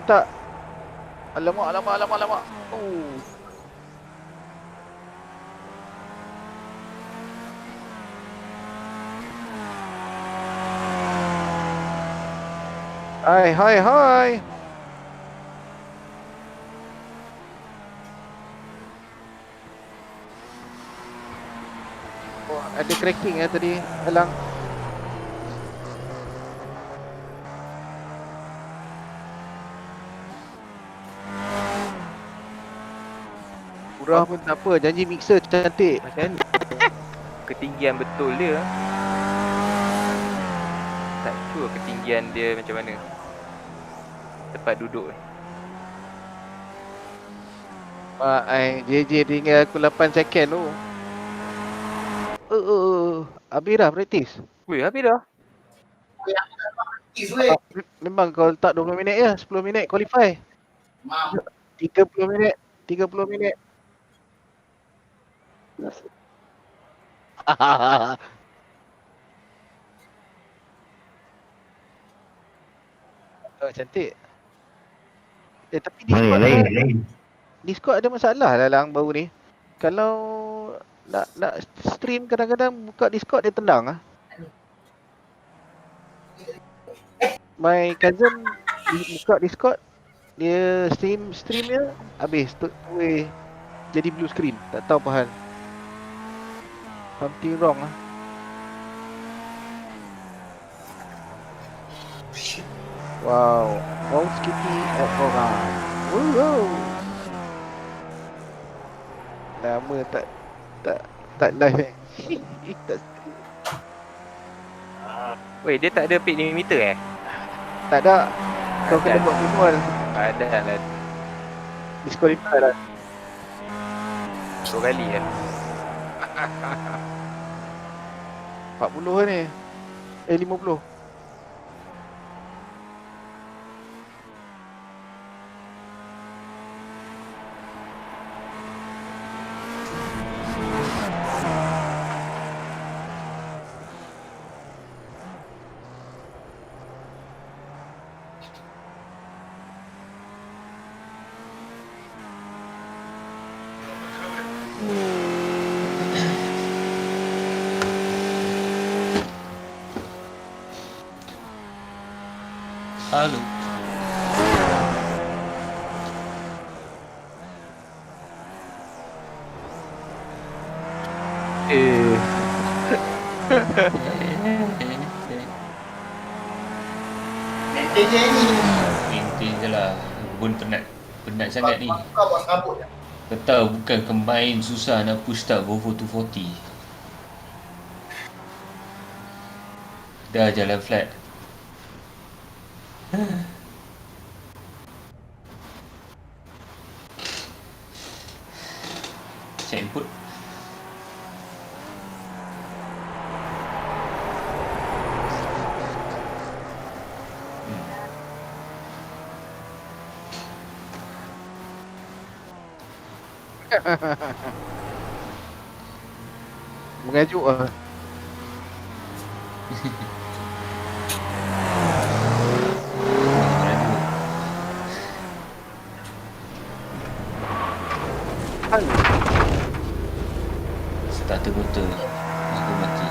Tak. Alamak. Oh. Hai. Oh, ada cracking tadi, Alang. Murah pun tak apa, janji mixer cantik. Macam ketinggian betul dia. Tak sure ketinggian dia macam mana. Tempat duduk ni. Mak JJ tinggal aku 8 second tu. Habis dah praktis. Weh, habis dah. Memang kau letak 20 minit je, 10 minit qualify. 30 minit. Oh, cantik. Tapi Discord ada masalah lah Lang baru ni. Kalau nak stream kadang-kadang buka Discord dia tendang . My cousin buka Discord, dia stream dia habis jadi blue screen. Tak tahu apa hal. Something wrong . Wow, Skippy at Oran. Wow. Lama tak live . Tak stream. Weh, dia tak ada speed limiter Tak ada. Kau kena buat manual. Ada lah. Disqualify lah. 2 kali 40 ni. 50. Halo. Inti je lah. Pun penat sangat ni. Kau tahu bukan combine susah nak push start Volvo 240. Dah jalan flat. Check input. Mengajuk lah. mahal. Starter motor aku mati.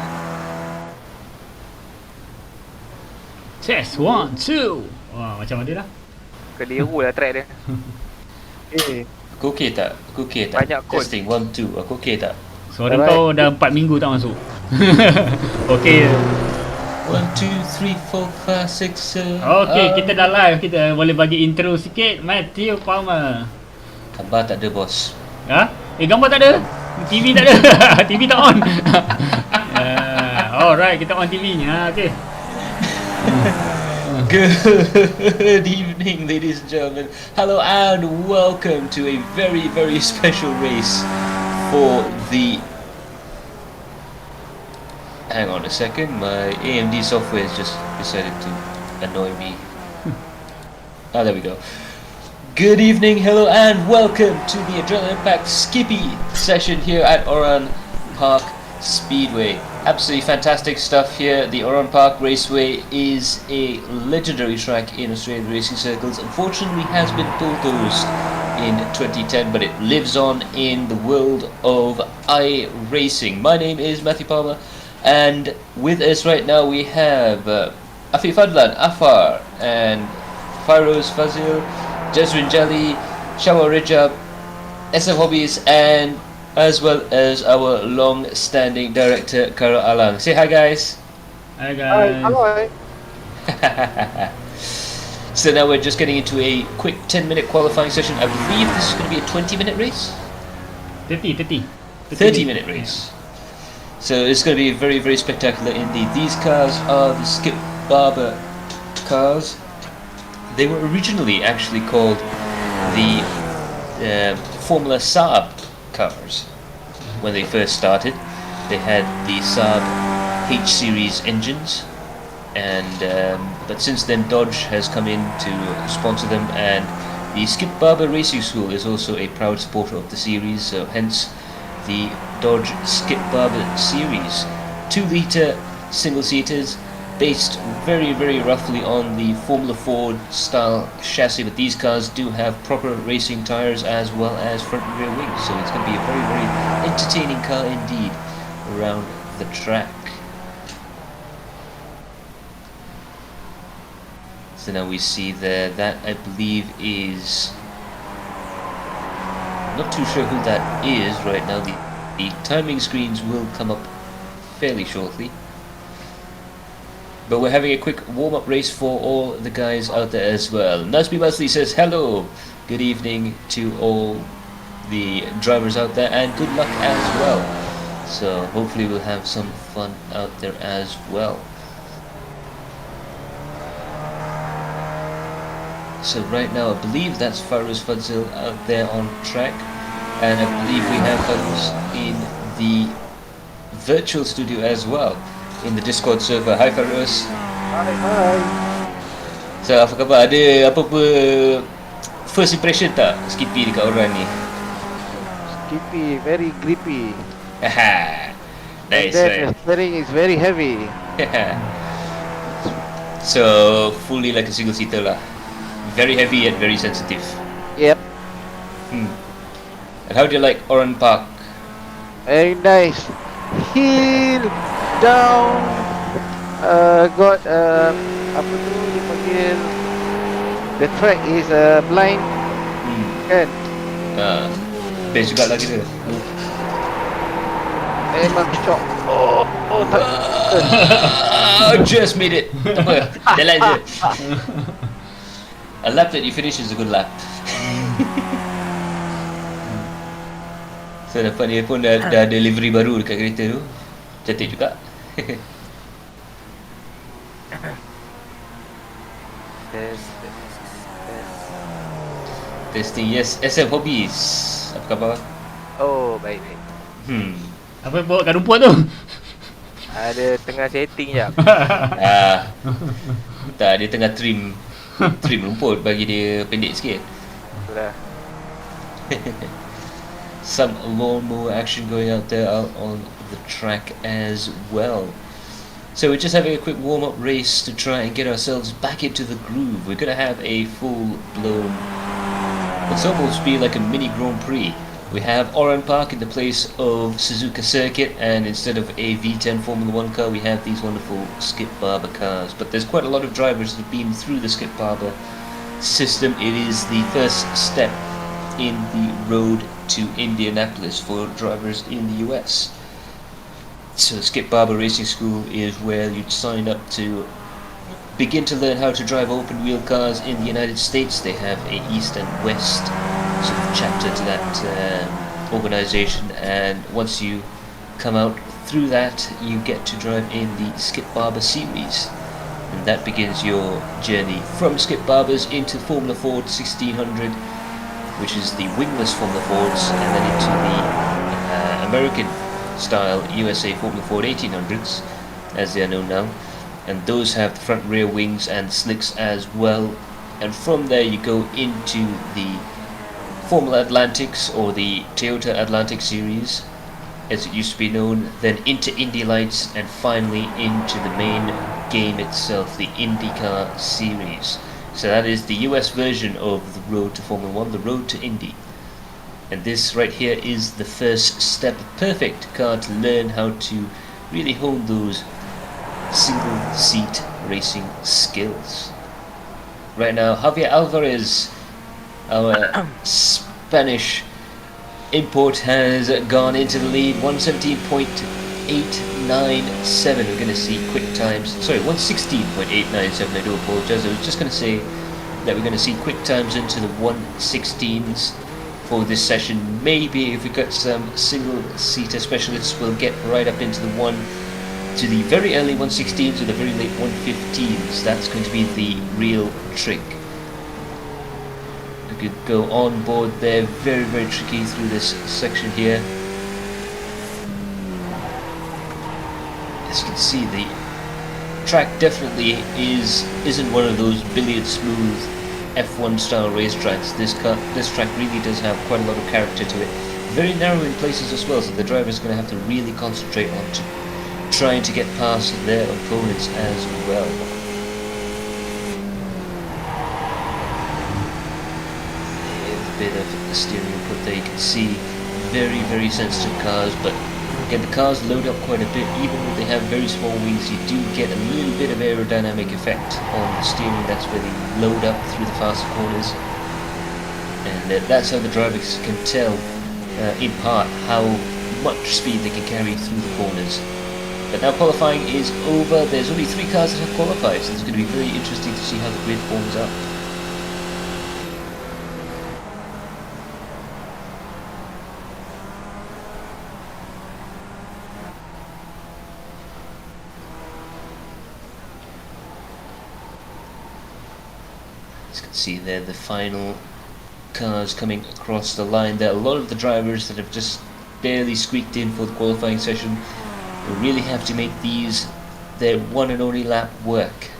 Test 1, 2. Wah, macam ada lah. Keliru lah track dia. Aku okey tak? Banyak code. Testing 1, 2. Aku okey tak? Suara Alright. kau dah 4 minggu tak masuk. Okey. 1, 2, 3, 4, 5, 6, 7. Okey, kita dah live. Kita boleh bagi intro sikit. Matthew Palmer. Gambar tak ada, bos. Ha? Gambar tak ada? TV tak ada. TV tak on. Alright, kita on TV. Okey. Good evening, ladies and gentlemen. Hello and welcome to a very, very special race for the... Hang on a second, my AMD software has just decided to annoy me. Ah, there we go. Good evening, hello and welcome to the Adrenaline Impact Skippy session here at Oran Park Speedway. Absolutely fantastic stuff here. The Oran Park Raceway is a legendary track in Australian racing circles. Unfortunately has been bulldozed in 2010, but it lives on in the world of iRacing. My name is Matthew Palmer, and with us right now we have Afif Adlan, Afar, and Fairoz Fazil, Jaswin Jali, Shawa Rajab, SF Hobbies, and as well as our long-standing director, Karo Alang. Say hi, guys. Hi guys. Hi. So now we're just getting into a quick 10-minute qualifying session. I believe this is going to be a 20-minute race? 30. 30-minute race. So it's going to be very, very spectacular indeed. These cars are the Skip Barber cars. They were originally actually called the Formula Saab cars when they first started. They had the Saab H series engines, and but since then Dodge has come in to sponsor them, and the Skip Barber Racing School is also a proud supporter of the series, so hence the Dodge Skip Barber series. 2-litre single-seaters, based very, very roughly on the Formula Ford style chassis, but these cars do have proper racing tyres as well as front and rear wings, so it's going to be a very, very entertaining car indeed around the track. So now we see there, that I believe is... not too sure who that is right now. The timing screens will come up fairly shortly. But we're having a quick warm-up race for all the guys out there as well. Nasby Masley says hello, good evening to all the drivers out there, and good luck as well. So hopefully we'll have some fun out there as well. So right now I believe that's Farouz Fadzil out there on track, and I believe we have others in the virtual studio as well, in the Discord server. Hi Farouz. Hi. So apa khabar? Ada apa-apa first impression tak Skippy dekat Oran ni? Skippy, very grippy. Haha. Nice, And then right? the steering is very heavy. So fully like a single seater lah. Very heavy and very sensitive. Yep. And how do you like Oran Park? Very nice. Hill down. Got apa tu dipanggil? The track is blind. Kan? Best juga lah kita. Memang shock. Oh tak. Just made it. Tak apa, jalan je. A lap that you finish is a good lap. So dapat dia pun dah ada delivery baru dekat kereta tu. Cantik juga. Testing, yes. SM Hobbies, apa khabar? Oh, baik. Apa yang bawa kat rumput tu? Ada tengah setting jap. Tak, dia tengah trim rumput bagi dia pendek sikit. Itulah. Some lawnmower action going out there out on the track as well. So we're just having a quick warm-up race to try and get ourselves back into the groove. We're going to have a full-blown... It's almost be like a mini Grand Prix We have Oran Park in the place of Suzuka Circuit, and instead of a V10 Formula 1 car, we have these wonderful Skip Barber cars. But there's quite a lot of drivers that have been through the Skip Barber system. It is the first step in the road to Indianapolis for drivers in the US. So Skip Barber Racing School is where you'd sign up to begin to learn how to drive open wheel cars in the United States. They have a East and West sort of chapter to that organization, and once you come out through that, you get to drive in the Skip Barber series, and that begins your journey from Skip Barbers into Formula Ford 1600, which is the wingless Formula Fords, and then into the American style USA Formula Ford 1800s, as they are known now, and those have the front rear wings and slicks as well. And from there you go into the Formula Atlantics, or the Toyota Atlantic series as it used to be known, then into Indy Lights, and finally into the main game itself, the IndyCar series. So that is the US version of the road to Formula 1, the road to Indy. And this right here is the first step, perfect car to learn how to really hone those single seat racing skills. Right now, Javier Alvarez, our Spanish import, has gone into the lead, 117.897. We're going to see quick times, sorry, 116.897, I do apologize. I was just going to say that we're going to see quick times into the 116s for this session. Maybe if we got some single-seater specialists, we'll get right up into the the very early 116s or the very late 115s. That's going to be the real trick. We could go on board there, very, very tricky through this section here. As you can see, the track definitely isn't one of those billiard smooth F1 style racetracks. This track really does have quite a lot of character to it. Very narrow in places as well, so the driver's going to have to really concentrate on trying to get past their opponents as well. There's a bit of steering input there. You can see very, very sensitive cars, but again, the cars load up quite a bit. Even though they have very small wheels, you do get a little bit of aerodynamic effect on the steering. That's where they load up through the faster corners, and that's how the drivers can tell in part how much speed they can carry through the corners. But now qualifying is over. There's only 3 cars that have qualified, so it's going to be very interesting to see how the grid forms up. As you can see there, the final cars coming across the line. There are a lot of the drivers that have just barely squeaked in for the qualifying session. You really have to make these their one and only lap work.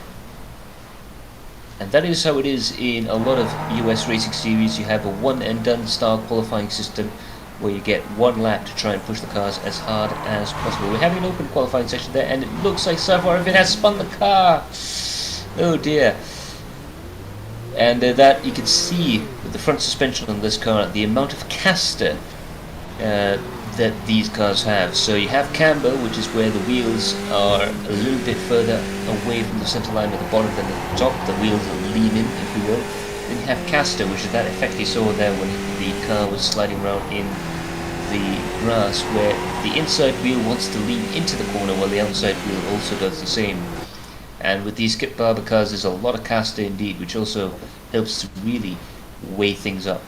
And that is how it is in a lot of US racing series. You have a one and done style qualifying system where you get 1 lap to try and push the cars as hard as possible. We're having an open qualifying session there, and it looks like Safarov has spun the car. Oh dear. And that you can see with the front suspension on this car, the amount of caster that these cars have. So you have camber, which is where the wheels are a little bit further away from the center line at the bottom than the top. The wheels lean in, if you will. Then you have caster, which is that effect you saw there when the car was sliding around in the grass, where the inside wheel wants to lean into the corner while the outside wheel also does the same. And with these Skip Barber cars, there's a lot of caster indeed, which also helps to really weigh things up.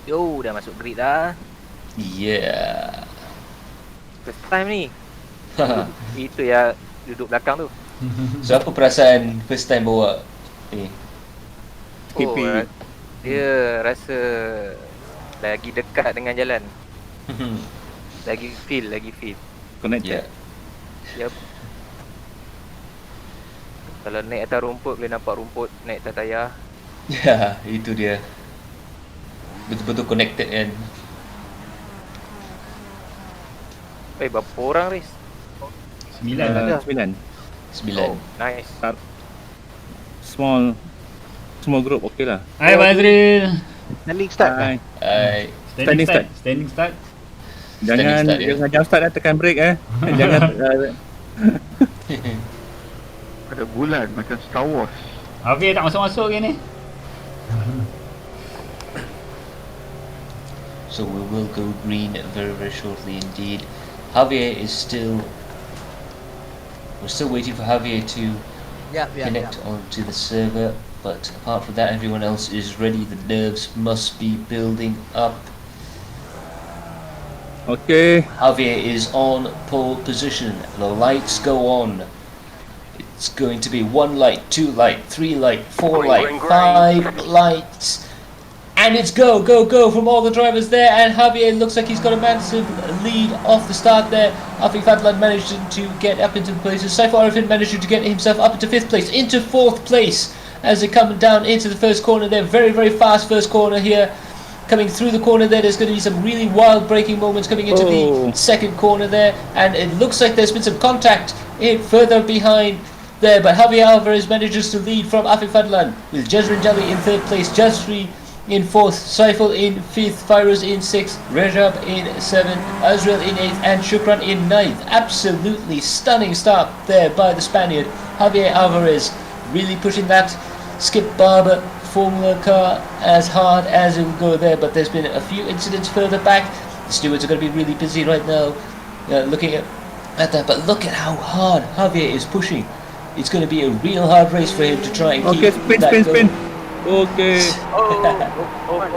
Yo, dah masuk grid dah. Yeah. First time ni. Itu ya duduk belakang tu. So apa perasaan first time bawa ni? Skippy. Oh, dia rasa lagi dekat dengan jalan. Lagi feel. Connected. Yeah. Yep. Kalau naik atas rumput boleh nampak rumput naik atas tayar. Ya, itu dia. Betul-betul connected kan. Berapa orang race? 9 lah. 9. 9. Oh, nice. Small semua grup okey lah. Hai Bazril. Standing start dah. Hai. Standing Standing start. start. Standing start. Jangan start, ya. jangan jump start tekan brake Jangan Ada bulan macam Star Wars. Habis tak masuk-masuk ke ni? So we will go green very very shortly indeed. Javier is still. We're still waiting for Javier to connect onto the server, but apart from that, everyone else is ready. The nerves must be building up. okey. Javier is on pole position. The lights go on. It's going to be 1 light, 2 light, 3 light, 4 light, 5 lights. And it's go, go, go from all the drivers there. And Javier looks like he's got a massive lead off the start there. Afi Fadlan managed to get up into the places. Saiful Arifin managed to get himself up into 5th place, into 4th place. As they're coming down into the first corner there. Very, very fast first corner here. Coming through the corner there, there's going to be some really wild braking moments coming into the second corner there. And it looks like there's been some contact further behind there. But Javier Alvarez manages to lead from Afi Fadlan with Jezrin Jali in 3rd place. Jazri in 4th, Saiful in 5th, Fairuz in 6th, Rejab in 7th, Azrael in 8th, and Shukran in 9th. Absolutely stunning start there by the Spaniard, Javier Alvarez, really pushing that Skip Barber Formula car as hard as it will go there, but there's been a few incidents further back. The stewards are going to be really busy right now looking at that, but look at how hard Javier is pushing. It's going to be a real hard race for him to try and keep that going. Okey.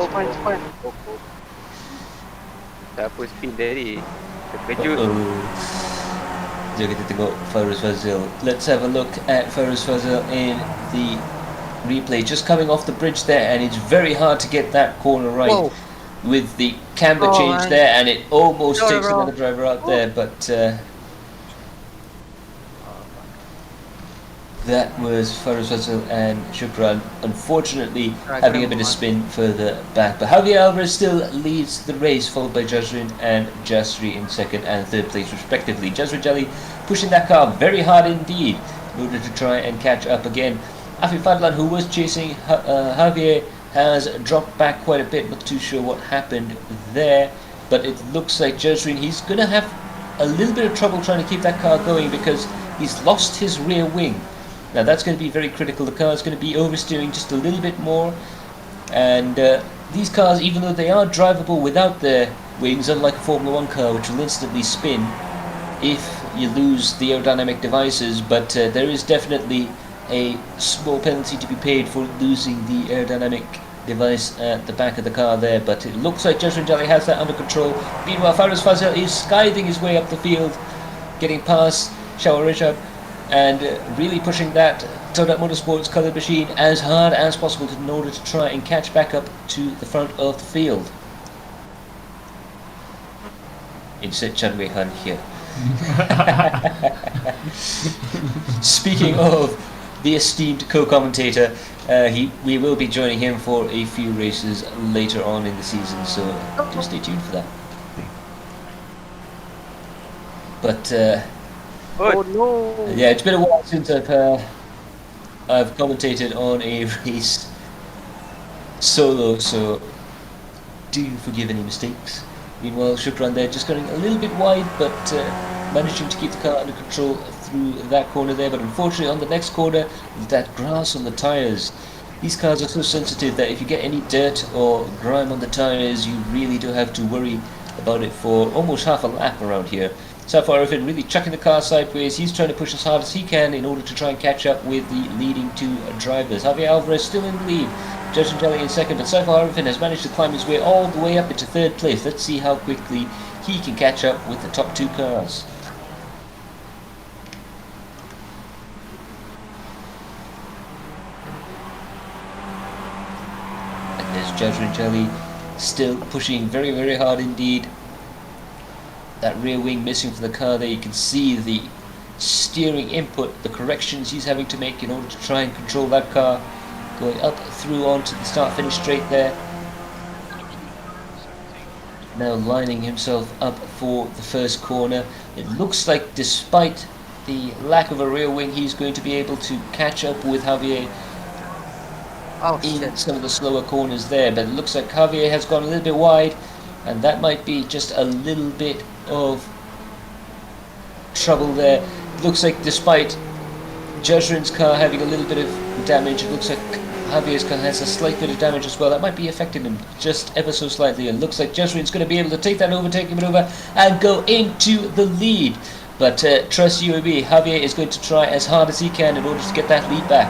Fine. Tak apa spin tadi. Terkejut. Jom kita tengok Fairuz Fazil. Let's have a look at Fairuz Fazil in the replay. Just coming off the bridge there, and it's very hard to get that corner right. With the camber change there, and it almost takes another driver out there, but that was Fairuz Fazil and Shukran, unfortunately having a bit of spin further back. But Javier Alvarez still leads the race, followed by Jazrin and Jasri in 2nd and 3rd place respectively. Jazri Jali pushing that car very hard indeed in order to try and catch up again. Afi Fadlan, who was chasing Javier, has dropped back quite a bit. Not too sure what happened there, but it looks like Jazrin, he's going to have a little bit of trouble trying to keep that car going because he's lost his rear wing. Now that's going to be very critical. The car is going to be oversteering just a little bit more, and these cars, even though they are drivable without their wings, unlike a Formula 1 car which will instantly spin if you lose the aerodynamic devices, but there is definitely a small penalty to be paid for losing the aerodynamic device at the back of the car there. But it looks like Jazrin Jali has that under control. Meanwhile, Fairuz Fazil is skiving his way up the field, getting past Shawar Rishab, and really pushing that Todat Motorsports coloured machine as hard as possible in order to try and catch back up to the front of the field. Insert Chan Wei Han here. Speaking of the esteemed co-commentator, we will be joining him for a few races later on in the season, so do stay tuned for that. But yeah, it's been a while since I've commentated on a race solo, so do forgive any mistakes. Meanwhile, Shukran there just going a little bit wide, but managing to keep the car under control through that corner there. But unfortunately, on the next corner, with that grass on the tyres, these cars are so sensitive that if you get any dirt or grime on the tyres, you really do have to worry about it for almost half a lap around here. Saiful Arifin really chucking the car sideways. He's trying to push as hard as he can in order to try and catch up with the leading two drivers. Javier Alvarez still in the lead, Jazrin Jali in 2nd, but Saiful Arifin has managed to climb his way all the way up into 3rd place. Let's see how quickly he can catch up with the top two cars. And there's Jazrin Jali still pushing very, very hard indeed. That rear wing missing for the car there. You can see the steering input, the corrections he's having to make in order to try and control that car. Going up through onto the start-finish straight there. Now lining himself up for the first corner. It looks like despite the lack of a rear wing, he's going to be able to catch up with Javier Oh in shit. some of the slower corners there, but it looks like Javier has gone a little bit wide, and that might be just a little bit of trouble there. It looks like despite Jezrin's car having a little bit of damage, it looks like Javier's car has a slight bit of damage as well. That might be affecting him just ever so slightly. It looks like Jezrin's going to be able to take that overtaking maneuver and go into the lead. But trust UAB, Javier is going to try as hard as he can in order to get that lead back.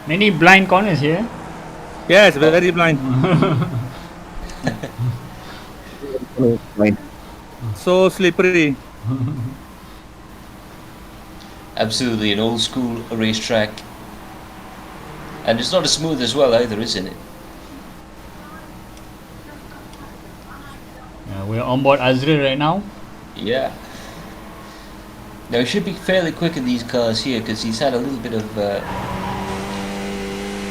Many blind corners here. Yes, very blind. So slippery. Absolutely, an old school racetrack. And it's not as smooth as well either, isn't it? We're on board Azril right now. Yeah. Now he should be fairly quick in these cars here because he's had a little bit of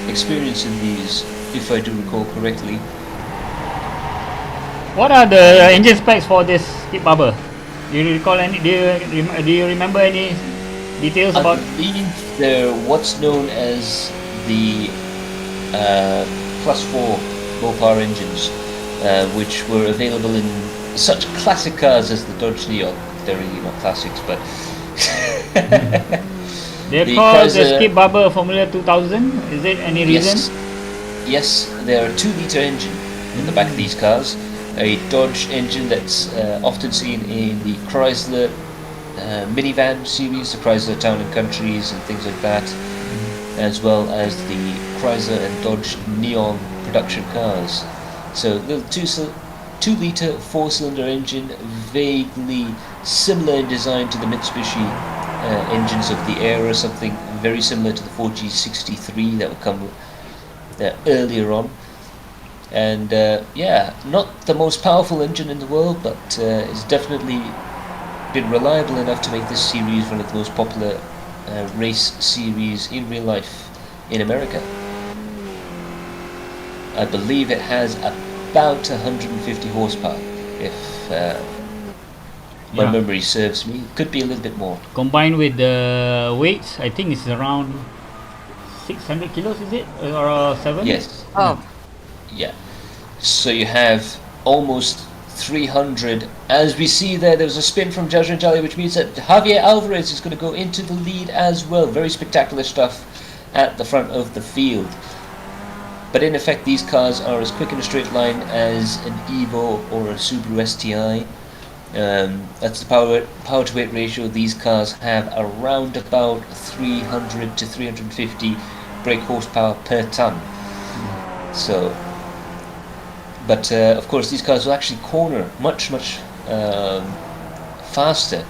experience in these, if I do recall correctly. What are the engine specs for this Skip Barber? Do you recall any? Do you remember any details about? I believe they're what's known as the plus 4 low power engines, which were available in such classic cars as the Dodge Neon. They're really not classics, but They're the called the Chrysler- Skip Barber Formula 2000. Is it any reason? Yes, they're a 2-litre engine in the back of these cars. A Dodge engine that's often seen in the Chrysler minivan series, the Chrysler Town and Countries and things like that, as well as the Chrysler and Dodge Neon production cars. So the 2-litre 4-cylinder engine, vaguely similar in design to the Mitsubishi engines of the era, something very similar to the 4G63 that would come earlier on. And yeah, not the most powerful engine in the world, but it's definitely been reliable enough to make this series one of the most popular race series in real life in America. I believe it has about 150 horsepower, if my Yeah. memory serves me. Could be a little bit more. Combined with the weights, I think it's around 600 kilos. Is it or 7? Yes. Oh, Yeah. So you have almost 300. As we see there was a spin from Jezrin Jali, which means that Javier Alvarez is going to go into the lead as well. Very spectacular stuff at the front of the field. But in effect, these cars are as quick in a straight line as an Evo or a Subaru STI. That's the power to weight ratio. These cars have around about 300 to 350 brake horsepower per ton. So, but of course, these cars will actually corner much faster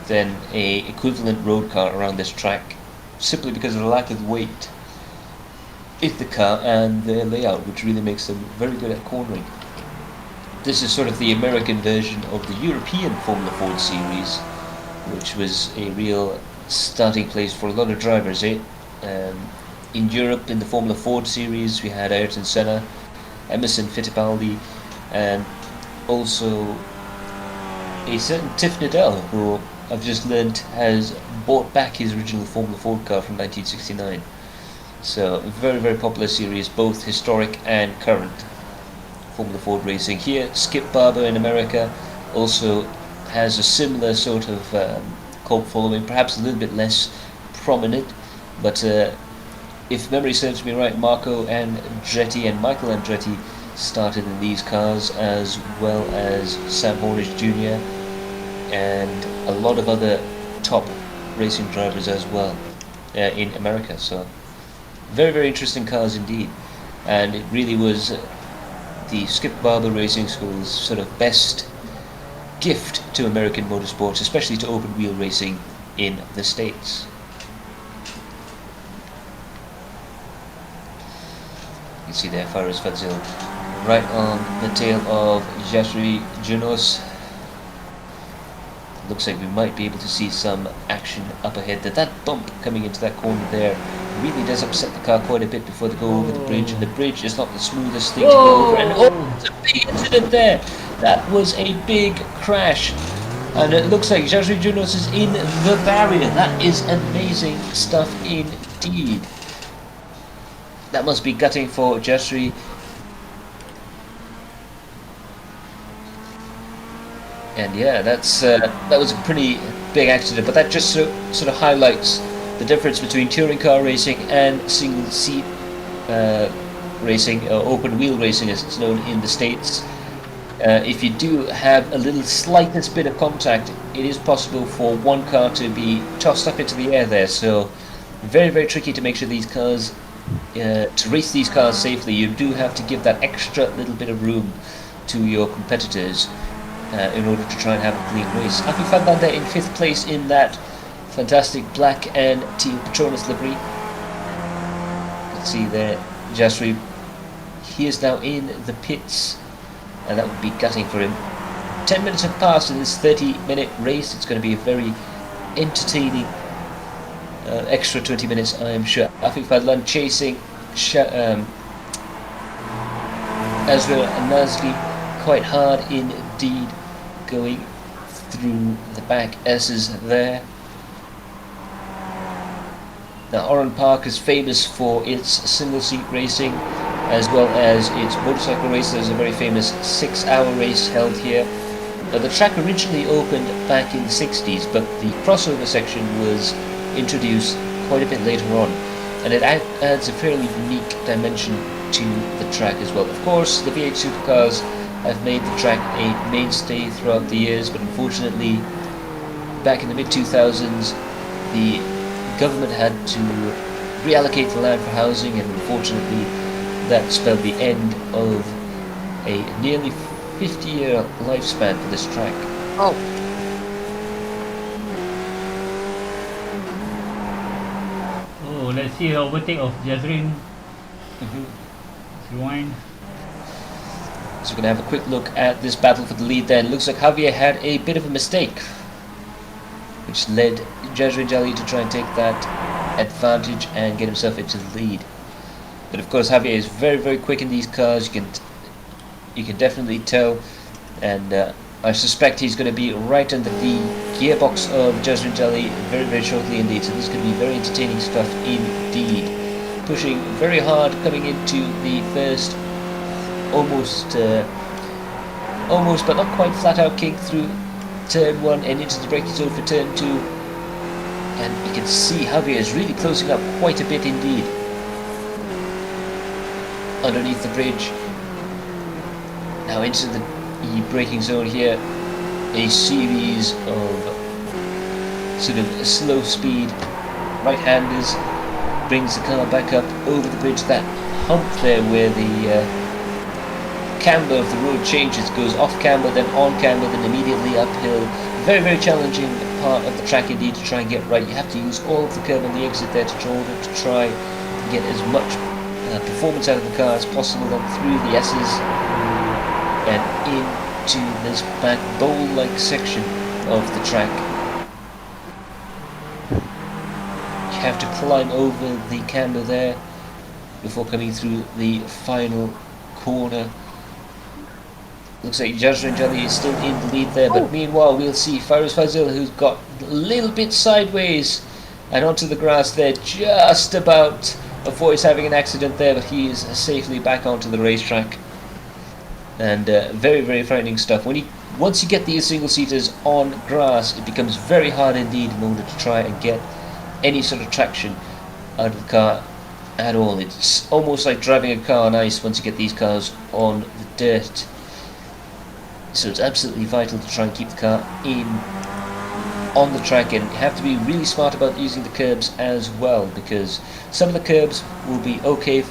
than a equivalent road car around this track, simply because of the lack of weight in the car and their layout, which really makes them very good at cornering. This is sort of the American version of the European Formula Ford series, which was a real starting place for a lot of drivers. In Europe, in the Formula Ford series, we had Ayrton Senna, Emerson Fittipaldi, and also a certain Tiff Needell, who I've just learned has bought back his original Formula Ford car from 1969. So, a very, very popular series, both historic and current Formula Ford racing. Here, Skip Barber in America also has a similar sort of cult following, perhaps a little bit less prominent, but if memory serves me right, Marco Andretti and Michael Andretti started in these cars, as well as Sam Hornish Jr. and a lot of other top racing drivers as well in America. So very, very interesting cars indeed, and it really was the Skip Barber Racing School's sort of best gift to American motorsports, especially to open wheel racing in the States. You can see there Faris Fadzil right on the tail of Jasri Junos. Looks like we might be able to see some action up ahead. That bump coming into that corner there really does upset the car quite a bit before they go over the bridge, and the bridge is not the smoothest thing to go over. And oh, there's a big incident there. That was a big crash. And it looks like Jasri Junos is in the barrier. That is amazing stuff indeed. That must be gutting for Jasri. And yeah, that was a pretty big accident, but that just sort of highlights the difference between touring car racing and single seat racing, open wheel racing as it's known in the States. If you do have a little slightest bit of contact, it is possible for one car to be tossed up into the air there. So very, very tricky to make sure these cars, to race these cars safely, you do have to give that extra little bit of room to your competitors in order to try and have a clean race. Afi Fadlan there in 5th place in that fantastic black and teal Petronas livery. You can see there, Jasri, he is now in the pits. And that would be gutting for him. 10 minutes have passed in this 30-minute race. It's going to be a very entertaining extra 20 minutes, I am sure. Afif Fadlan chasing Ezra and Nazli quite hard indeed, going through the back S's there. Now, Oran Park is famous for its single-seat racing, as well as its motorcycle race. There's a very famous 6-hour race held here. Now, the track originally opened back in the 60s, but the crossover section was introduced quite a bit later on, and it adds a fairly unique dimension to the track as well. Of course, the V8 supercars have made the track a mainstay throughout the years, but unfortunately, back in the mid-2000s, the government had to reallocate the land for housing, and unfortunately, that spelled the end of a nearly 50-year lifespan for this track. Oh. Oh, let's see the overtake of Jazrin. Rewind. So we're going to have a quick look at this battle for the lead then. Looks like Javier had a bit of a mistake, which led Jazrin Jali to try and take that advantage and get himself into the lead. But of course, Javier is very, very quick in these cars. You can definitely tell, and I suspect he's going to be right under the gearbox of Jazrin Jali very, very shortly indeed. So this is going to be very entertaining stuff indeed. Pushing very hard, coming into the first almost but not quite flat out kick through turn 1 and into the braking zone for turn 2. And you can see Javier is really closing up quite a bit indeed. Underneath the bridge, now into the braking zone here, a series of sort of slow speed right-handers brings the car back up over the bridge. That hump there where the camber of the road changes, goes off camber, then on camber, then immediately uphill. Very, very challenging part of the track indeed to try and get right. You have to use all of the curb on the exit there to try and get as much performance out of the car as possible, then through the S's and into this back bowl-like section of the track. You have to climb over the camber there before coming through the final corner. Looks like Jazrin Jali is still in the lead there, but meanwhile we'll see Faris Fazil, who's got a little bit sideways and onto the grass there, just about avoids having an accident there, but he is safely back onto the racetrack. And very, very frightening stuff. Once you get these single-seaters on grass, it becomes very hard indeed in order to try and get any sort of traction out of the car at all. It's almost like driving a car on ice once you get these cars on the dirt. So it's absolutely vital to try and keep the car on the track, and you have to be really smart about using the curbs as well, because some of the curbs will be okay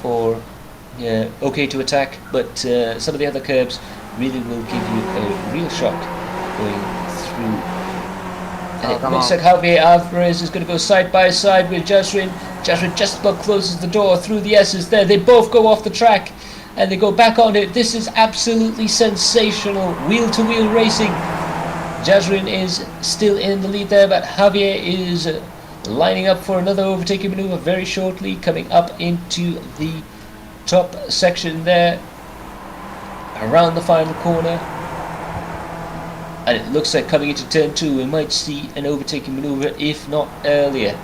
to attack, but some of the other curbs really will give you a real shock going through. And it looks like Javier Alvarez is going to go side by side with Jazrin. Jazrin just about closes the door through the S's there. They both go off the track and they go back on it. This is absolutely sensational. Wheel-to-wheel racing. Jazrin is still in the lead there, but Javier is lining up for another overtaking maneuver very shortly, coming up into the top section there, around the final corner. And it looks like coming into turn 2 we might see an overtaking manoeuvre, if not earlier.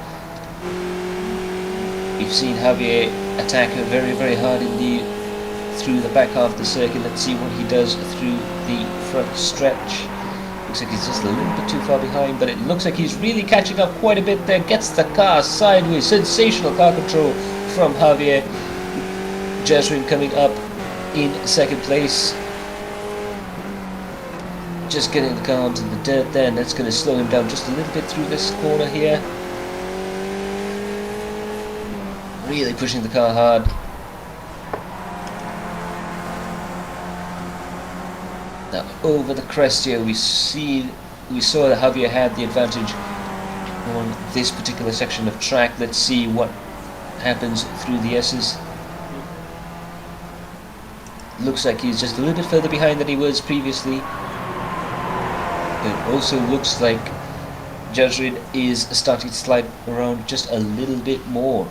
We've seen Javier attack her very, very hard indeed through the back half of the circuit. Let's see what he does through the front stretch. Looks like he's just a little bit too far behind, but it looks like he's really catching up quite a bit there. Gets the car sideways. Sensational car control from Javier. Jezrin coming up in second place. Just getting the car onto the dirt there, and that's going to slow him down just a little bit through this corner here. Really pushing the car hard. Now over the crest here we saw that Javier had the advantage on this particular section of track. Let's see what happens through the S's. Looks like he's just a little bit further behind than he was previously. It also looks like Jezrin is starting to slide around just a little bit more.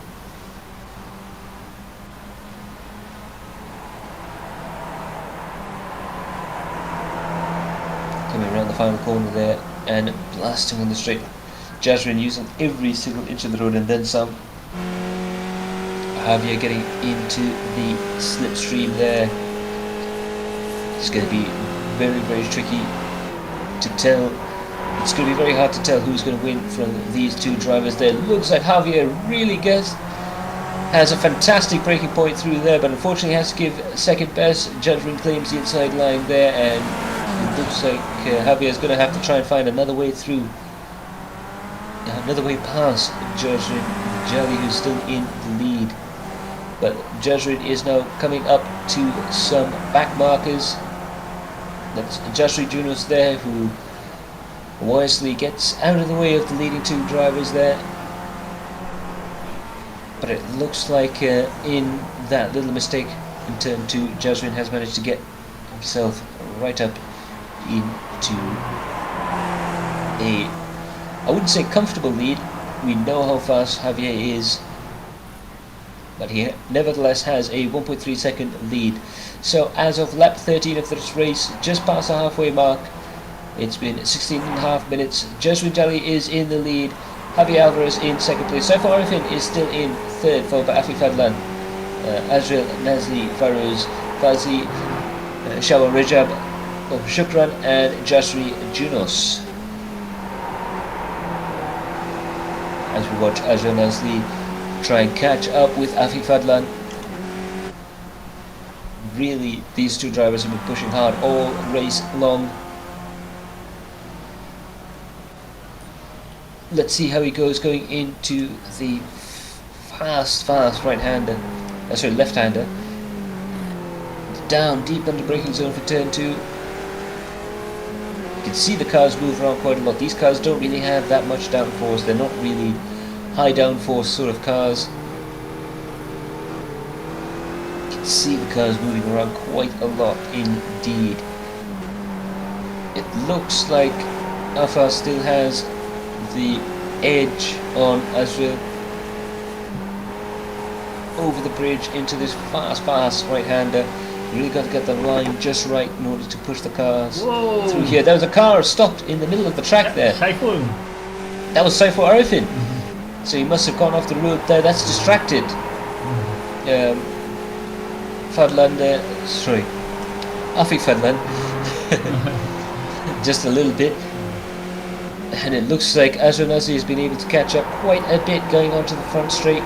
Coming around the final corner there and blasting on the straight. Jezrin using every single inch of the road and then some. Javier getting into the slipstream there. It's going to be very, very tricky to tell. It's going to be very hard to tell who's going to win from these two drivers there. Looks like Javier really has a fantastic braking point through there, but unfortunately has to give second best. Jezrin claims the inside line there, and it looks like Javier is going to have to try and find another way through, another way past Jezrin Jali, who's still in the lead. But Jezrin is now coming up to some back markers. That's Jezrin Junos there, who wisely gets out of the way of the leading two drivers there. But it looks like in that little mistake in turn 2, Jezrin has managed to get himself right up into a, I wouldn't say comfortable lead. We know how fast Javier is, but he nevertheless has a 1.3 second lead. So as of lap 13 of this race, just past the halfway mark, it's been 16.5 minutes. Jezrin Jali is in the lead. Javier Alvarez in second place. Saiful Arifin is still in third, followed by Afi Fadlan, Azrael Nazli, Farouz, Fazi, Shawar Rajab, Shukran, and Jasri Junos. As we watch Azrael Nazli try and catch up with Afi Fadlan. Really, these two drivers have been pushing hard all race long. Let's see how he goes going into the fast right-hander, left-hander. Down deep under braking zone for turn 2. You can see the cars move around quite a lot. These cars don't really have that much downforce. They're not really high downforce sort of cars. You can see the cars moving around quite a lot indeed. It looks like Alfa still has the edge on Azrael over the bridge into this fast right-hander. Really got to get the line just right in order to push the cars through here. There was a car stopped in the middle of the track there. Saiful. That was Saiful Arifin. So he must have gone off the road there. That's distracted Fadlan there. Sorry, Afi Fadlan. Just a little bit. And it looks like Azrael Nazli has been able to catch up quite a bit going onto the front straight.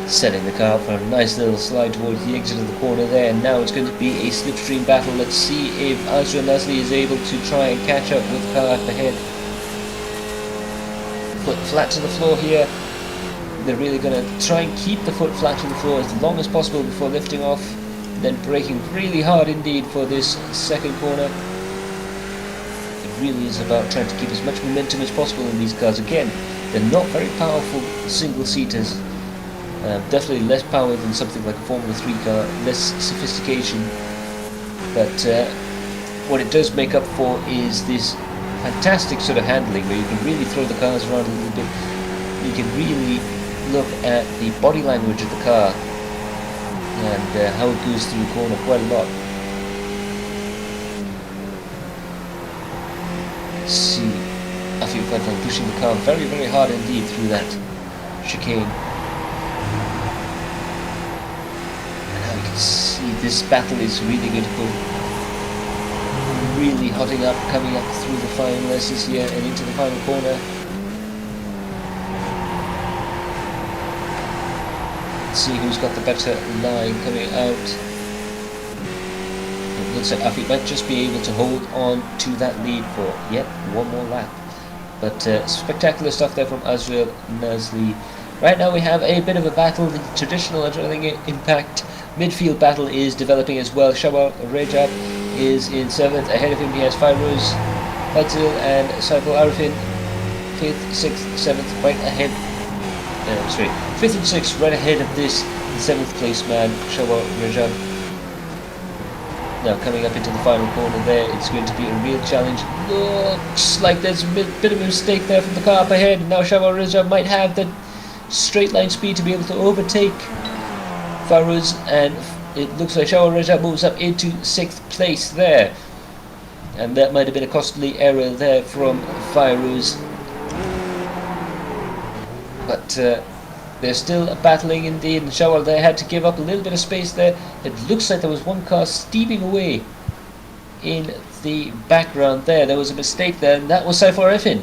Setting the car up for a nice little slide towards the exit of the corner there. And now it's going to be a slipstream battle. Let's see if Azrael Nazli is able to try and catch up with the car at the head. Foot flat to the floor here. They're really going to try and keep the foot flat to the floor as long as possible before lifting off. Then braking really hard indeed for this second corner. It really is about trying to keep as much momentum as possible in these cars. Again, they're not very powerful single-seaters. Definitely less power than something like a Formula 3 car, less sophistication. But what it does make up for is this fantastic sort of handling where you can really throw the cars around a little bit. You can really look at the body language of the car and how it goes through the corner quite a lot. Fadlan pushing the car very, very hard indeed through that chicane. And now you can see this battle is really going to go really hotting up, coming up through the final S's here and into the final corner. Let's see who's got the better line coming out. It looks like Afi might just be able to hold on to that lead for yet one more lap. But spectacular stuff there from Azrael Nasli. Right now we have a bit of a battle. The traditional adrenaline impact midfield battle is developing as well. Shawar Rejab is in 7th. Ahead of him he has Fairuz, Fadzil and Saiful Arifin. 5th, 6th, 7th, right ahead. 5th and 6th right ahead of this 7th place man, Shawar Rejab. Now coming up into the final corner there, it's going to be a real challenge. Looks like there's a bit of a mistake there from the car up ahead. Now Shawar Rejab might have the straight line speed to be able to overtake Fairuz, and it looks like Shawar Rejab moves up into 6th place there. And that might have been a costly error there from Fairuz. But they're still battling indeed, and Shawar there had to give up a little bit of space there. It looks like there was one car steaming away in the background there. There was a mistake there, and that was Saiful Arifin.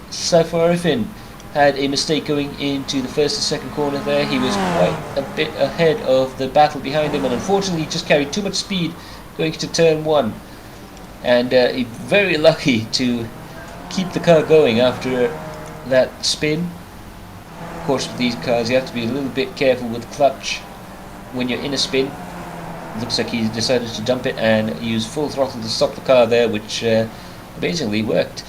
Saiful Arifin had a mistake going into the first and second corner there. He was quite a bit ahead of the battle behind him, and unfortunately he just carried too much speed going into turn 1. And he's very lucky to keep the car going after that spin. Of course, with these cars you have to be a little bit careful with clutch when you're in a spin. Looks like he decided to dump it and use full throttle to stop the car there, which amazingly worked.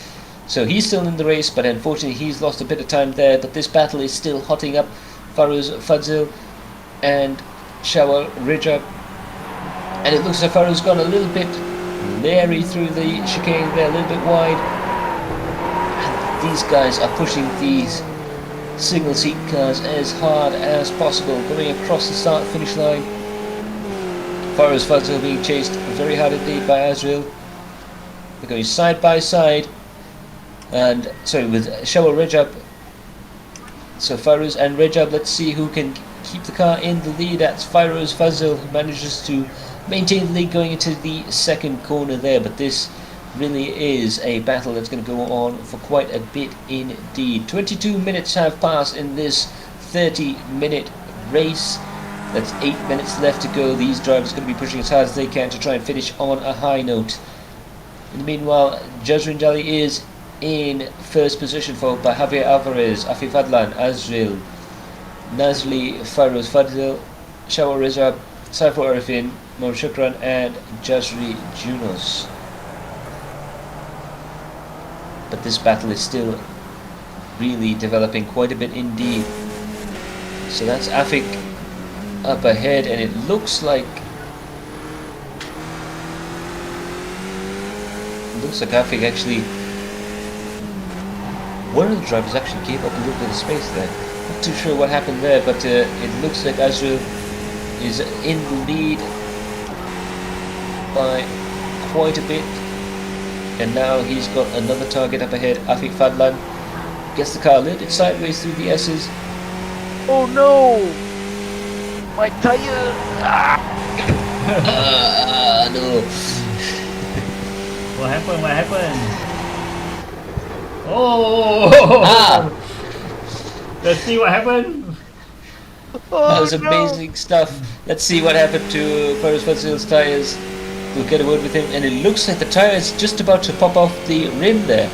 So he's still in the race, but unfortunately he's lost a bit of time there. But this battle is still hotting up. Fairuz Fadzil and Shawar Rejab, and it looks like Fairuz gone a little bit leery through the chicane there, a little bit wide. And these guys are pushing these single seat cars as hard as possible, going across the start finish line. Fairuz Fadzil being chased very hard indeed by Azrael. They're going side by side, and sorry, with Shawar Rejab. So Fairuz and Rejab, let's see who can keep the car in the lead. That's Fairuz Fadzil, who manages to maintain the lead going into the second corner there. But this really is a battle that's going to go on for quite a bit indeed. 22 minutes have passed in this 30-minute race. That's 8 minutes left to go. These drivers are going to be pushing as hard as they can to try and finish on a high note. In the meanwhile, Jazrin Jali is in first position, followed by Javier Alvarez, Afif Adlan, Azrael Nasli, Fairuz Fadzil, Shawar Rejab, Saiful Arifin, Mohamed Shukran and Jazri Junos. But this battle is still really developing quite a bit indeed. So that's Afik up ahead, and it looks like Afik actually, one of the drivers actually gave up a little bit of space there. Not too sure what happened there, but it looks like Azrael is in the lead by quite a bit. And now he's got another target up ahead. Afik Fadlan gets the car a little bit sideways through the S's. Oh no! My tire! No. What happened? What happened? Oh! Let's see what happened. That was amazing stuff. Let's see what happened to Fairuz Fadzil's tyres. We'll get a word with him, and it looks like the tyre is just about to pop off the rim there.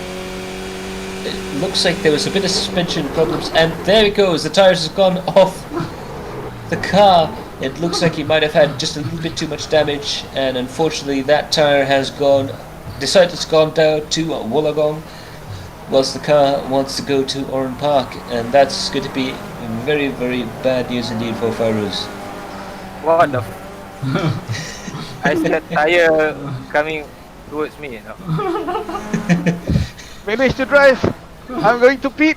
It looks like there was a bit of suspension problems, and there it goes. The tyres have gone off the car. It looks like he might have had just a little bit too much damage, and unfortunately that tyre has decided it's gone down to Wollongong, whilst the car wants to go to Oran Park, and that's going to be very, very bad news indeed for Fairuz. What the I see a tyre coming towards me. No. Manage to drive. I'm going to pit.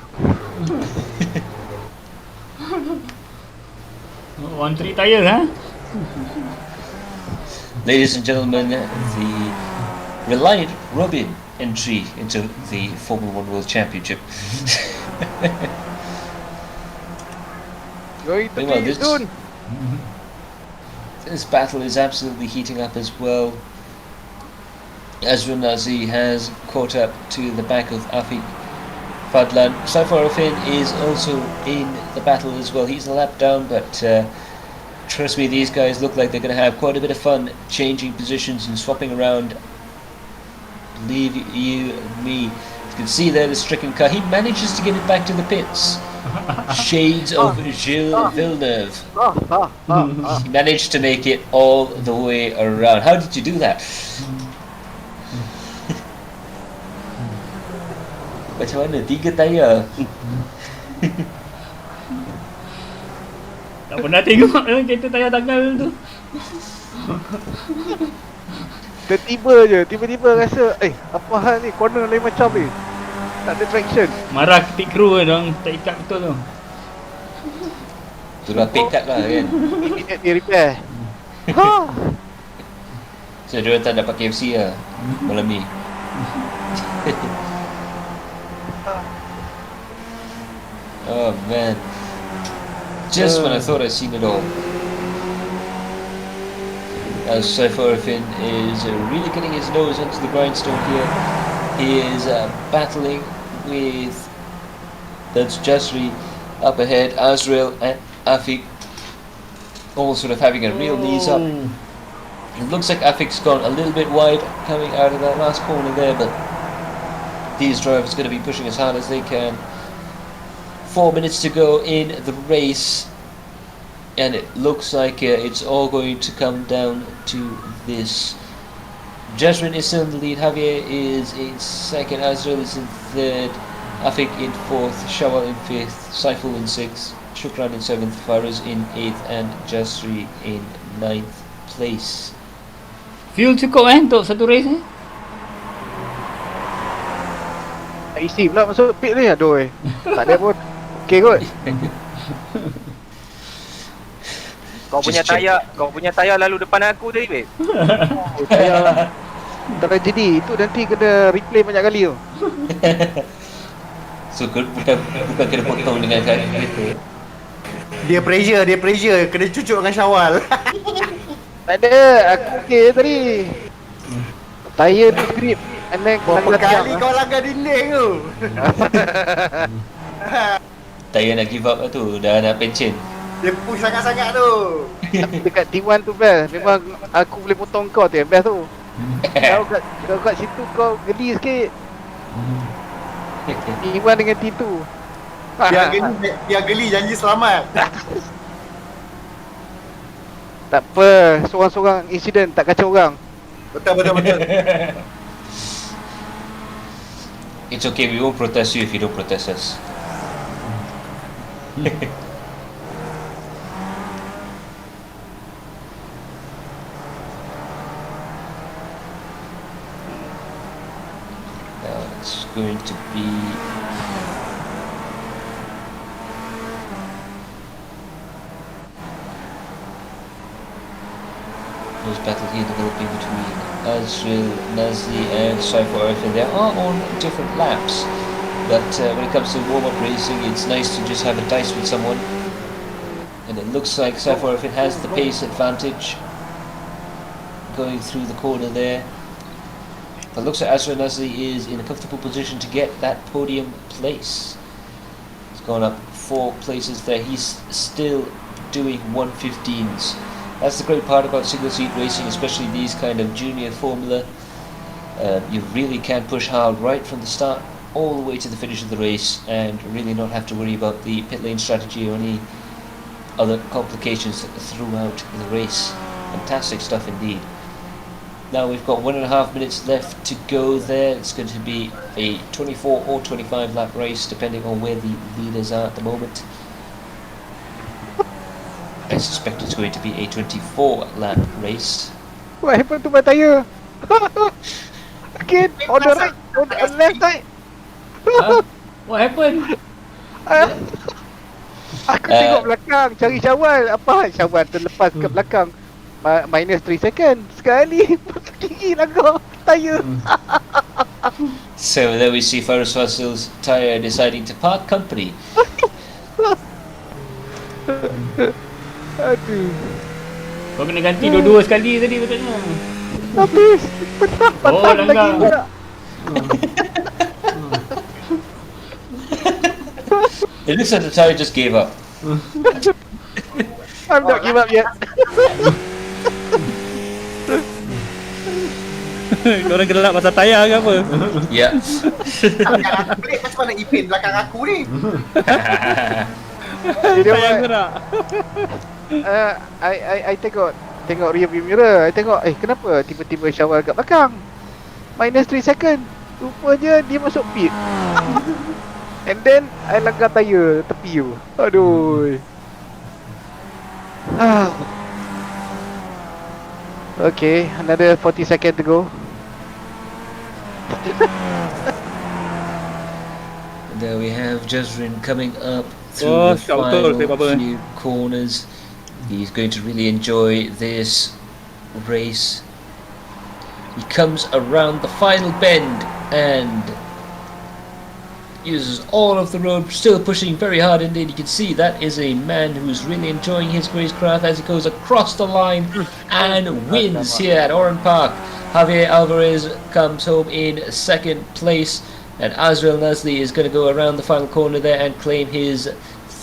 1-3 tire, huh? Ladies and gentlemen, the reliant Robin entry into the Formula One World Championship. Going to Meanwhile, be soon. This battle is absolutely heating up as well. Azra Nazi has caught up to the back of Afik Fadlan. Saifarofin is also in the battle as well. He's a lap down, but trust me, these guys look like they're going to have quite a bit of fun changing positions and swapping around. Believe you me. You can see there the stricken car. He manages to get it back to the pits. Shades of Gilles Villeneuve. He managed to make it all the way around. How did you do that? Macam mana? 3 tayar. Tak pernah tengok kereta tayar tanggal tu. Tiba-tiba rasa apa hal ni, corner lain macam ni, tak ada traction. Marah pit crew orang tak ikat betul tu. Itulah pick up lah kan. Immediate dia repair. Ha. So dia tak dapat KFC lah malam ni. Oh man. Just when I thought I'd seen it all. As Saifarofin is really getting his nose into the grindstone here. He is battling with, that's Jasri up ahead, Azrael and Afik all sort of having a real knees up. It looks like Afik's gone a little bit wide coming out of that last corner there, but these drivers are going to be pushing as hard as they can. 4 minutes to go in the race, and it looks like it's all going to come down to this. Jasmine is still in the lead, Javier is in second, Azrael is in third, Afik in fourth, Shawal in fifth, Saiful in sixth, Shukran in seventh, Faraz in eighth, and Jasri in ninth place. Fuel cukup untuk satu race ni? Tak isi pula masuk pit ni, aduh tak ada pun. Okey kot. Kau punya tayar lalu depan aku tadi, babe. Tayar tragedi itu nanti kena replay banyak kali tu. So bukan kena potong dengan kereta. Dia pressure kena cucuk dengan Syawal. Tak ada, aku okey tadi. Tayar tu grip. And then Berapa kali kau langgar dinding tu? Tayar nak give up lah tu, dah nak pencen. Dia push sangat-sangat tu. dekat T1 tu best. Memang aku boleh potong kau tu yang best tu. Kau kat situ kau geli sikit. T1 dengan T2. Dia geli janji selamat. Tak apa, seorang-seorang insiden tak kacau orang. Betul. It's okay, we won't protest you if you don't protest us. Now it's going to be this battle here developing between Azrael, Nazi and Cypher Earth, and they are on different laps. But when it comes to warm-up racing, it's nice to just have a dice with someone. And it looks like Cypher Earth has the pace advantage going through the corner there. It looks like Azrael Nazi is in a comfortable position to get that podium place. He's gone up 4 places there. He's still doing 1:15s. That's the great part about single seat racing, especially these kind of junior formula. You really can push hard right from the start all the way to the finish of the race and really not have to worry about the pit lane strategy or any other complications throughout the race. Fantastic stuff indeed. Now we've got 1.5 minutes left to go there. It's going to be a 24 or 25 lap race depending on where the leaders are at the moment. I suspect it's going to be a 24 lap race. What happened to my tire? Again, on the right, on the left side. What happened? Aku tengok belakang, cari Syawal. Apa Syawal terlepas ke belakang? Minus 3 second. Sekali kiri lah kau, tire. So there we see Faris Fasil's tyre deciding to part company. Aduh. Kau kena ganti dua-dua sekali tadi patutnya. Habis. Oh, Patah lagi langgar. pula. It looks like the tyre just gave up. I'm not give up yet. Korang gelap pasal tayar ke apa? Yeah. Belakang aku pelik macam mana Ipin belakang aku ni. Tayar gerak. I tengok rear view mirror. I tengok kenapa tiba-tiba Syawal kat belakang. Minus 3 second. Rupanya dia masuk pit. And then I langgar tayar tepi tu. Aduh. Okay, another 40 second to go. There we have Jazrin coming up Oh, through the shout out to final Baba. few corners. He's going to really enjoy this race. He comes around the final bend and uses all of the road, still pushing very hard indeed. You can see that is a man who's really enjoying his racecraft as he goes across the line and wins here at Oran Park. Javier Alvarez comes home in second place, and Azrael Nasli is going to go around the final corner there and claim his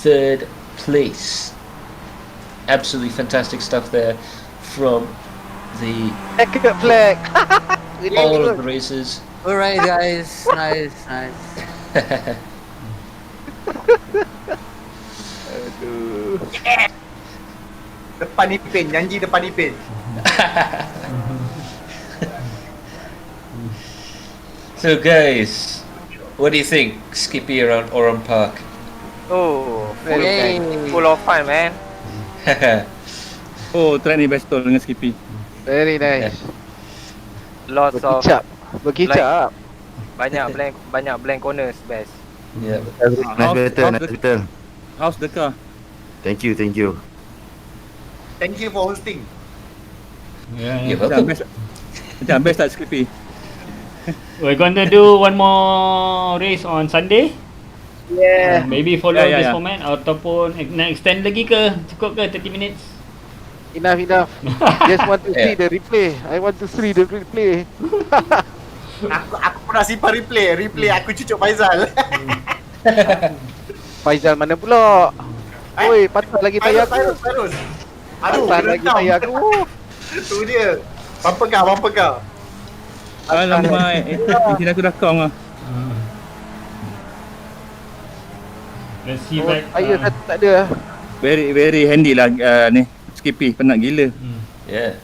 third place. Absolutely fantastic stuff there from the Second flag. all of the races. Alright guys, nice. Aduh. Depan Ipin, janji depan Ipin. So guys, what do you think, Skippy, around Oran Park? Oh, Very nice. Full of fun, man. Oh, track ni best tol dengan Skippy. Very nice. Lots of Berkicap. banyak blank corners, best. Yeah. Nice battle. How's the car? Thank you for hosting. Yeah. You're Macam welcome. best tak Skippy? We're gonna do one more race on Sunday. Yeah. Maybe follow Yeah, this yeah. format ataupun nak extend lagi ke? Cukup ke 30 minutes? Enough. Just want to see Yeah. the replay. I want to see the replay. Aku pernah simpan replay aku cucuk Faizal. Faizal mana pula? Oi, patah lagi tayar aku. Terus. Aduh, Patah lagi gerentam. tayar aku. Tu dia. Bumper car. Alamak, engine aku dah kong lah. Let's see Oh, back. tayar satu tak ada. Very handy lah ni. Skippy, penat gila. Yeah.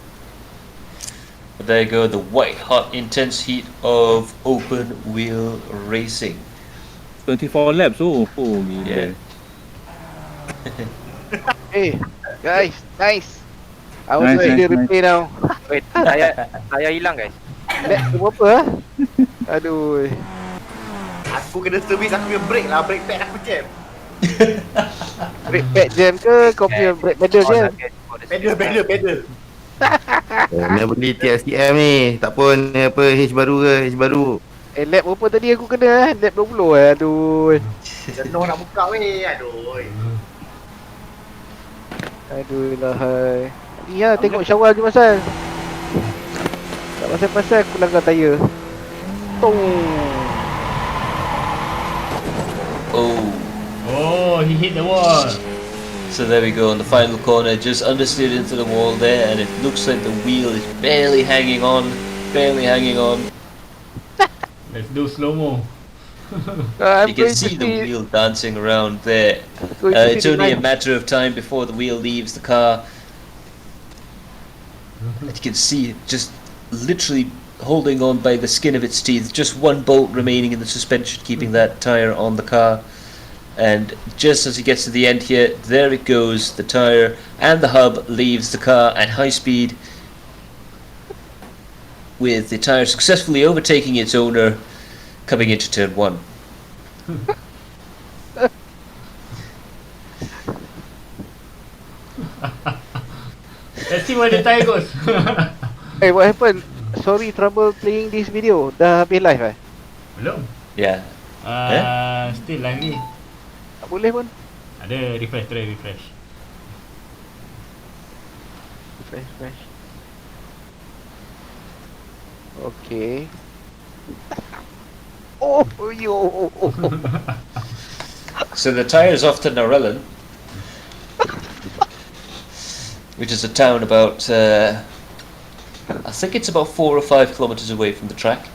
But there you go, the white hot intense heat of open wheel racing. 24 laps, oh gila. Yeah. Hey, guys, nice. I want to Nice, see the nice, replay now. Wait, saya hilang guys. Lap tu berapa? Aduh. Aku kena service aku punya brake pad aku jam. Brake pad jam ke? Kau punya brake pedal jam? Pedal. Nak beli TSTM ni. Tak pun H baru. Lap berapa tadi aku kena? Lap 20 aduh. Jenuh nak buka weh. Aduh lah hai. Ni lah tengok Syawal je pasal. Tak pasal-pasal aku langgar tayar. Tong. Oh, he hit the wall. So there we go, on the final corner, just understeered into the wall there, and it looks like the wheel is barely hanging on. Let's do slow-mo. You can see the wheel dancing around there. It's only a matter of time before the wheel leaves the car. And you can see it just literally holding on by the skin of its teeth, just one bolt remaining in the suspension, keeping that tyre on the car. And just as he gets to the end here, there it goes, the tyre and the hub leaves the car at high speed, with the tyre successfully overtaking its owner coming into turn 1. Let's see where the tire goes. Hey, what happened? Sorry trouble playing this video. Dah habis live Belum. Yeah. Still lagi. Tak boleh pun. Ada refresh, try refresh. Refresh. Okay. Oh, yo. So the tyre's off to Narellan, which is a town about, I think it's about 4 or 5 kilometers away from the track.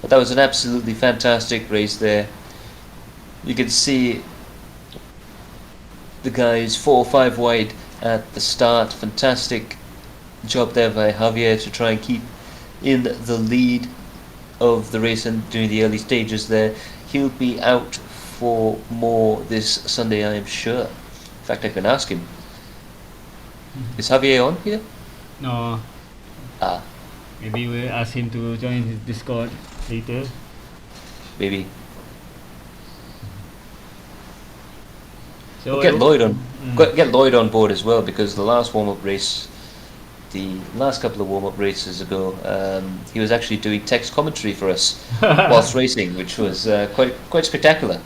But that was an absolutely fantastic race there. You can see the guys 4 or 5 wide at the start. Fantastic job there by Javier to try and keep in the lead of the race and during the early stages there. He'll be out for more this Sunday, I am sure. In fact, I can ask him. Is Javier on here? No. Ah, Maybe we'll ask him to join his Discord later. maybe. So Get Lloyd on board as well, because the last warm-up race, the last couple of warm-up races ago, he was actually doing text commentary for us whilst racing, which was quite spectacular.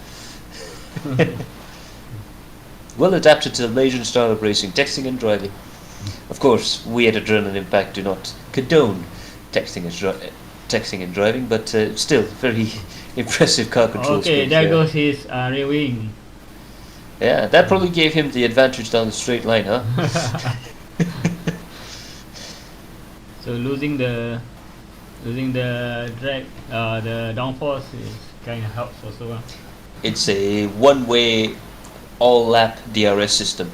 Well adapted to the Malaysian style of racing, texting and driving. Of course, we at Adrenaline Impact do not condone texting and driving, but still very impressive car control Okay, skills. there goes his rear wing. Yeah, that probably gave him the advantage down the straight line, huh? So losing the drag, the downforce is kind of helps also. It's a one-way, all-lap DRS system.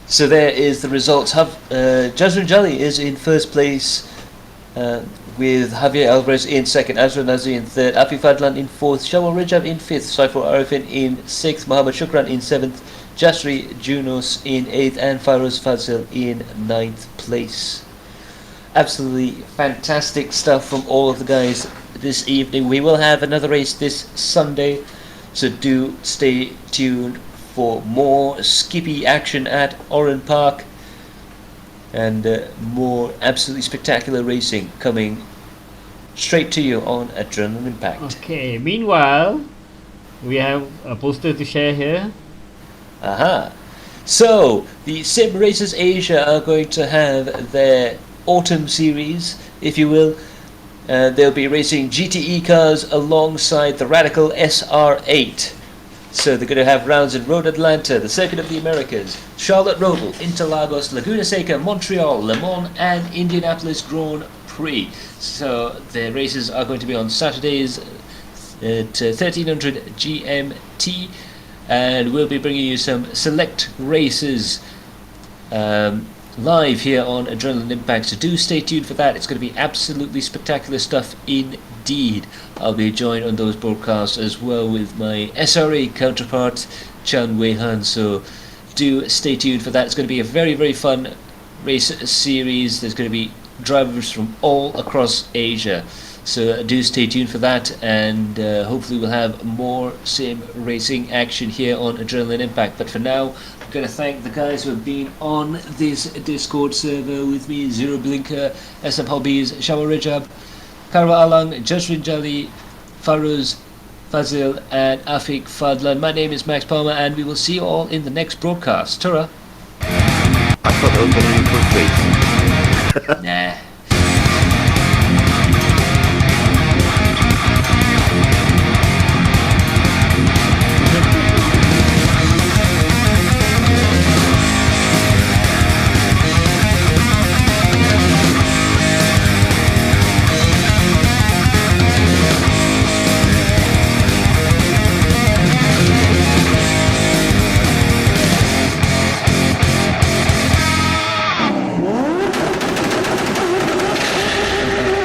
So there is the results. Jasmine Jolly is in first place, with Javier Alvarez in second, Azra Nazi in third, Afi Fadlan in fourth, Shawal Rajab in fifth, Saiful Arifin in sixth, Muhammad Shukran in seventh, Jasri Junos in eighth, and Farouz Fazil in ninth place. Absolutely fantastic stuff from all of the guys this evening. We will have another race this Sunday, so do stay tuned for more Skippy action at Oran Park and more absolutely spectacular racing coming straight to you on Adrenaline Impact. Okay, meanwhile, we have a poster to share here. Aha! So, the Sim Racers Asia are going to have their autumn series, if you will. They'll be racing GTE cars alongside the Radical SR8. So they're going to have rounds in Road Atlanta, the Circuit of the Americas, Charlotte Roval, Interlagos, Laguna Seca, Montreal, Le Mans and Indianapolis Grand Prix. So the races are going to be on Saturdays at 1300 GMT, and we'll be bringing you some select races live here on Adrenaline Impact, so do stay tuned for that. It's going to be absolutely spectacular stuff indeed. I'll be joined on those broadcasts as well with my SRA counterpart Chan Wei Han, so do stay tuned for that. It's going to be a very, very fun race series. There's going to be drivers from all across Asia, so do stay tuned for that, and hopefully we'll have more sim racing action here on Adrenaline Impact. But for now, I'm going to thank the guys who have been on this Discord server with me: Zero Blinker, SM Hobbies, Shawar Rajab, Karwa Alang, Jasrin Jali, Farouz Fazil and Afiq Fadlan. My name is Max Palmer, and we will see you all in the next broadcast. Tura. I thought that was going to be first race. Nah.